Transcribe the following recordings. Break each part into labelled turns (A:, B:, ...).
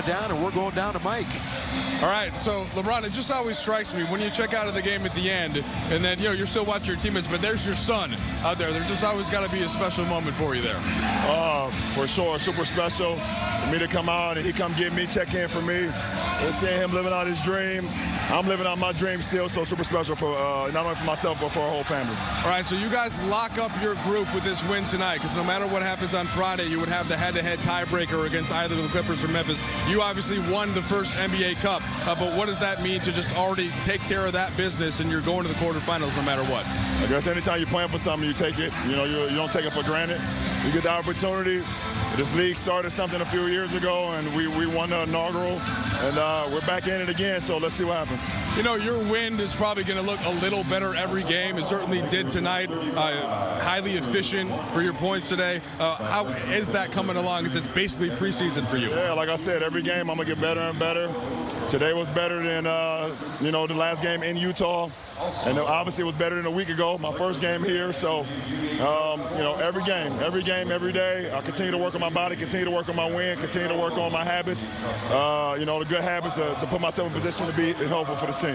A: coming down, and we're going down to Mike.
B: All right, so LeBron, it just always strikes me when you check out of the game at the end, and then you're still watching your teammates, but there's your son out there. There's just always got to be a special moment for you there.
C: For sure, super special for me to come out and he come get me, check in for me. And seeing him living out his dream. I'm living out my dream still, so super special for not only for myself but for our whole family.
B: All right, so you guys lock up your group with this win tonight, because no matter what happens on Friday, you would have the head-to-head tiebreaker against either the Clippers or Memphis. You obviously won the first NBA Cup, but what does that mean to just already take care of that business and you're going to the quarterfinals no matter what?
C: I guess anytime you're playing for something, you take it. You don't take it for granted. You get the opportunity. This league started something a few years ago, and we won the inaugural, and we're back in it again, so let's see what happens.
B: Your wind is probably going to look a little better every game. It certainly did tonight. Highly efficient for your points today. How is that coming along? It's basically preseason for you.
C: Yeah, like I said, every game I'm going to get better and better. Today was better than, the last game in Utah. And obviously it was better than a week ago, my first game here. So, every game, every day, I continue to work on my body, continue to work on my win, continue to work on my habits, the good habits to put myself in position to be helpful for this team.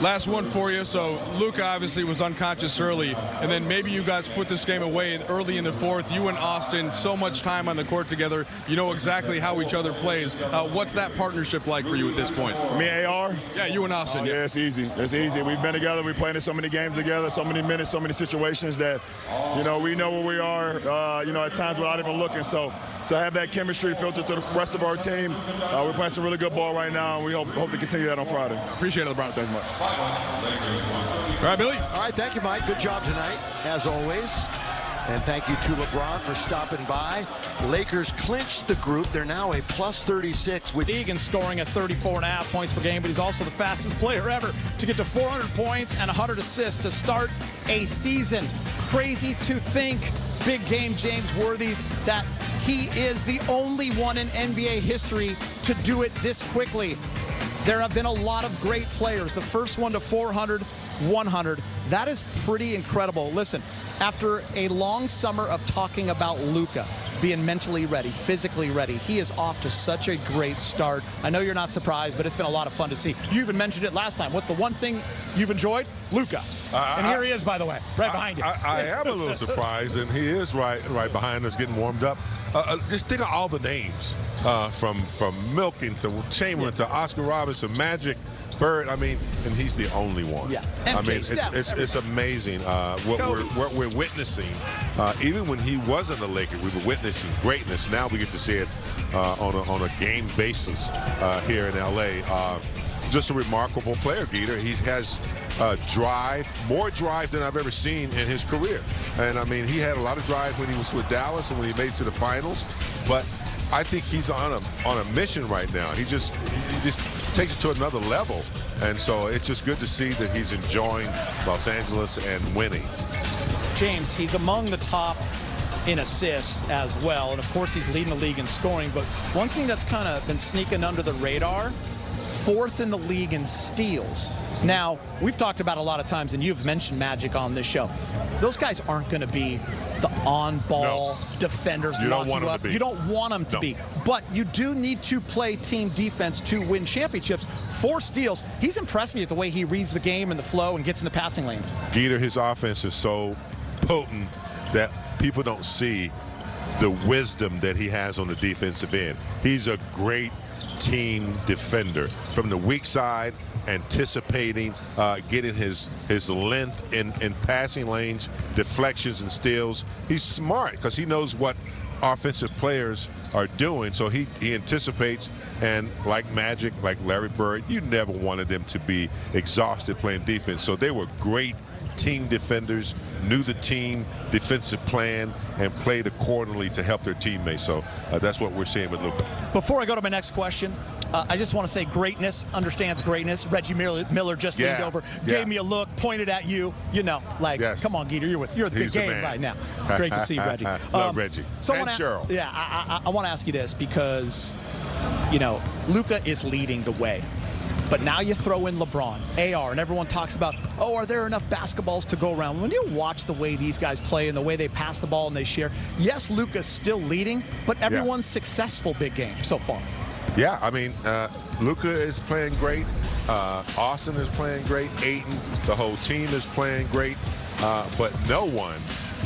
B: Last one for you. So Luka obviously was unconscious early, and then maybe you guys put this game away early in the fourth. You and Austin, so much time on the court together. You know exactly how each other plays. What's that partnership like for you at this point?
C: Me and AR?
B: Yeah, you and Austin.
C: Yeah, it's easy. It's easy. We've been together. We've played in so many games together, so many minutes, so many situations that, we know where we are, at times without even looking. So to have that chemistry filtered to the rest of our team, we're playing some really good ball right now, and we hope to continue that on Friday.
B: Appreciate it, LeBron.
C: Thanks much.
B: All right, Billy.
A: All right, thank you, Mike. Good job tonight, as always. And thank you to LeBron for stopping by. Lakers clinched the group. They're now a plus 36 with
D: league and scoring at 34.5 points per game, but he's also the fastest player ever to get to 400 points and 100 assists to start a season. Crazy to think, big game James Worthy, that he is the only one in NBA history to do it this quickly. There have been a lot of great players. The first one to 400, 100. That is pretty incredible. Listen, after a long summer of talking about Luka being mentally ready, physically ready, he is off to such a great start. I know you're not surprised, but it's been a lot of fun to see. You even mentioned it last time. What's the one thing you've enjoyed? Luka. And here he is, by the way, right behind you.
E: I am a little surprised, and he is right behind us getting warmed up. Just think of all the names, from Milken to Chamberlain to Oscar Robertson, Magic, Bird. I mean, and he's the only one.
D: Yeah.
E: I mean, it's amazing what we're witnessing. Even when he wasn't a Laker, we were witnessing greatness. Now we get to see it on a game basis here in LA. Just a remarkable player, Geeter. He has drive, more drive than I've ever seen in his career. And I mean, he had a lot of drive when he was with Dallas and when he made it to the finals. But I think he's on a mission right now. He just takes it to another level. And so it's just good to see that he's enjoying Los Angeles and winning.
D: James, he's among the top in assists as well. And of course, he's leading the league in scoring. But one thing that's kind of been sneaking under the radar, fourth in the league in steals. Now, we've talked about a lot of times, and you've mentioned Magic on this show. Those guys aren't going to be the on-ball defenders.
E: You don't want them to be.
D: You don't want them to be. But you do need to play team defense to win championships. 4 steals. He's impressed me with the way he reads the game and the flow and gets in the passing lanes.
E: Geeter, his offense is so potent that people don't see the wisdom that he has on the defensive end. He's a great team defender from the weak side, anticipating, getting his length in passing lanes, deflections and steals. He's smart because he knows what offensive players are doing, so he anticipates. And like Magic, like Larry Bird, you never wanted them to be exhausted playing defense. So they were great team defenders, knew the team defensive plan, and played accordingly to help their teammates. So that's what we're seeing with Luka.
D: Before I go to my next question, I just want to say greatness understands greatness. Reggie Miller just leaned over, gave me a look, pointed at you. Come on, Geeter, you're the big game right now. Great to see Reggie.
E: Love Reggie.
D: So
E: and Cheryl.
D: Yeah, I want to ask you this because, Luka is leading the way. But now you throw in LeBron, AR, and everyone talks about, are there enough basketballs to go around? When you watch the way these guys play and the way they pass the ball and they share, yes, Luka's still leading, but everyone's successful big game so far.
E: Yeah, I mean, Luka is playing great. Austin is playing great. Ayton, the whole team is playing great. But no one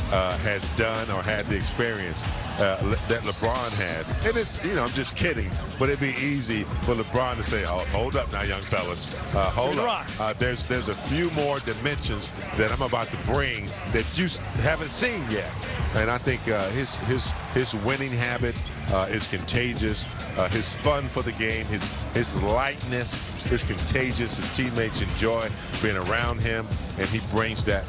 E: has done or had the experience that LeBron has. And it's, I'm just kidding, but it'd be easy for LeBron to say, oh, hold up now, young fellas. Hold up. There's a few more dimensions that I'm about to bring that you haven't seen yet. And I think his winning habit is contagious. His fun for the game, his lightness is contagious. His teammates enjoy being around him, and he brings that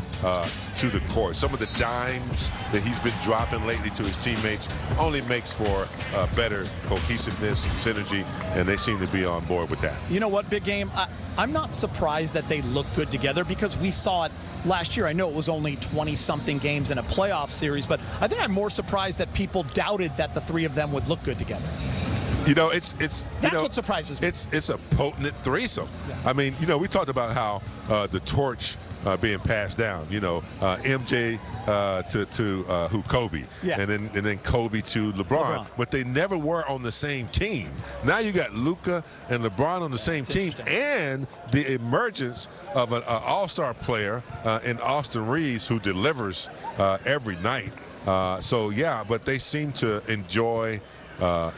E: to the court. Some of the dimes that he's been dropping lately to his teammates only makes for better cohesiveness and synergy, and they seem to be on board with that.
D: You know what, Big Game? I'm not surprised that they look good together because we saw it last year. I know it was only 20-something games in a playoff series, but I think I'm more surprised that people doubted that the three of them would look good together.
E: It's
D: that's what surprises me.
E: It's a potent threesome. Yeah. I mean, we talked about how the torch being passed down. MJ to Kobe,
D: yeah.
E: and then Kobe to LeBron. But they never were on the same team. Now you got Luka and LeBron on the same team, and the emergence of an all-star player in Austin Reeves who delivers every night. So yeah, but they seem to enjoy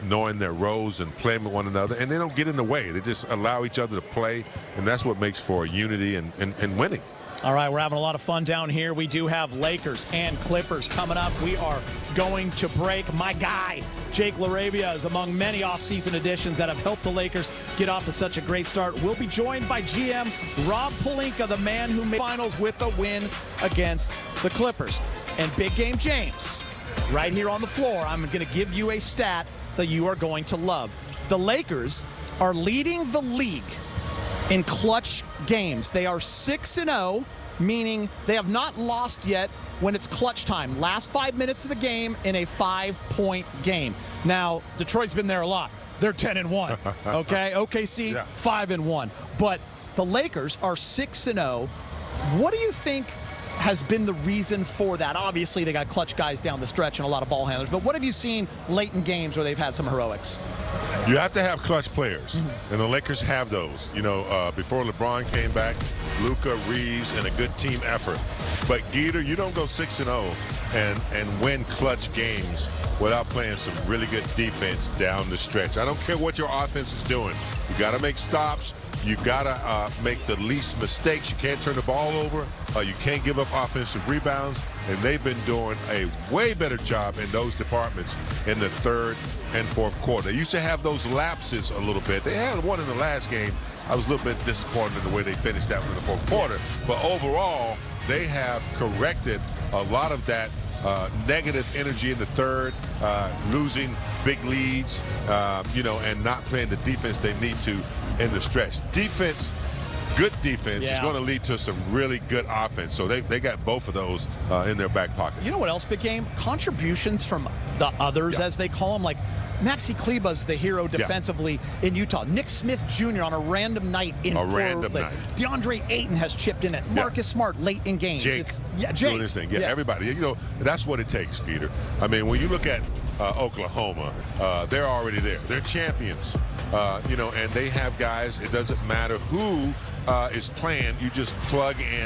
E: knowing their roles and playing with one another, and they don't get in the way. They just allow each other to play, and that's what makes for unity and winning.
D: All right, we're having a lot of fun down here. We do have Lakers and Clippers coming up. We are going to break. My guy, Jake LaRavia, is among many offseason additions that have helped the Lakers get off to such a great start. We'll be joined by GM Rob Pelinka, the man who made finals with a win against the Clippers. And Big Game James, right here on the floor, I'm going to give you a stat that you are going to love. The Lakers are leading the league in clutch games. They are 6-0, meaning they have not lost yet when it's clutch time. Last 5 minutes of the game in a 5-point game. Now, Detroit's been there a lot. They're 10-1, okay? OKC, yeah. 5-1. But the Lakers are 6-0. What do you think has been the reason for that? Obviously, they got clutch guys down the stretch and a lot of ball handlers, but what have you seen late in games where they've had some heroics?
E: You have to have clutch players, and the Lakers have those. Before LeBron came back, Luka, Reeves, and a good team effort. But Geeter, you don't go 6-0 and win clutch games without playing some really good defense down the stretch. I don't care what your offense is doing. You got to make stops. You got to make the least mistakes. You can't turn the ball over. You can't give up offensive rebounds. And they've been doing a way better job in those departments in the third and fourth quarter. They used to have those lapses a little bit. They had one in the last game. I was a little bit disappointed in the way they finished that one in the fourth quarter. But overall, they have corrected a lot of that negative energy in the third, losing big leads, and not playing the defense they need to in the stretch. Good defense is going to lead to some really good offense. So they got both of those in their back pocket.
D: You know what else, Big Game? Contributions from the others, as they call them, like Maxi Kleba's the hero defensively in Utah. Nick Smith Jr. on a random night in Portland. DeAndre Ayton has chipped in it. Marcus Smart late in games.
E: Jake doing this thing. Everybody. That's what it takes, Peter. I mean, when you look at Oklahoma, they're already there. They're champions. And they have guys. It doesn't matter who is playing. You just plug in